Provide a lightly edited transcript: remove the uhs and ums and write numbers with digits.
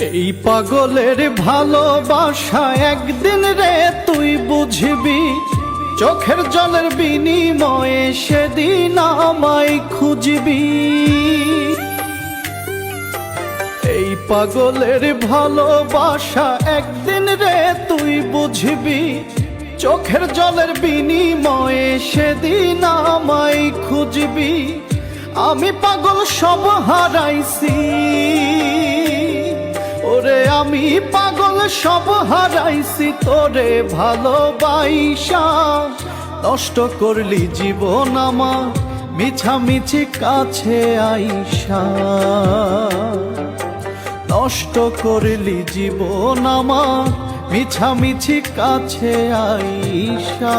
এই পাগলের ভালোবাসা একদিন রে তুই বুঝবি, চোখের জলের বিনিময়ে সেদিন আমায় খুঁজবি। এই পাগলের ভালোবাসা একদিন রে তুই বুঝবি, চোখের জলের বিনিময়ে সেদিন আমায় খুঁজবি। আমি পাগল সব হারাইছি ওরে, আমি পাগল সব হারাইছি তোরে ভালোবাসা। নষ্ট করলি জীবন আমার মিছামিছি কাছে আইসা, নষ্ট করলি জীবন আমার মিছামিছি কাছে আইসা।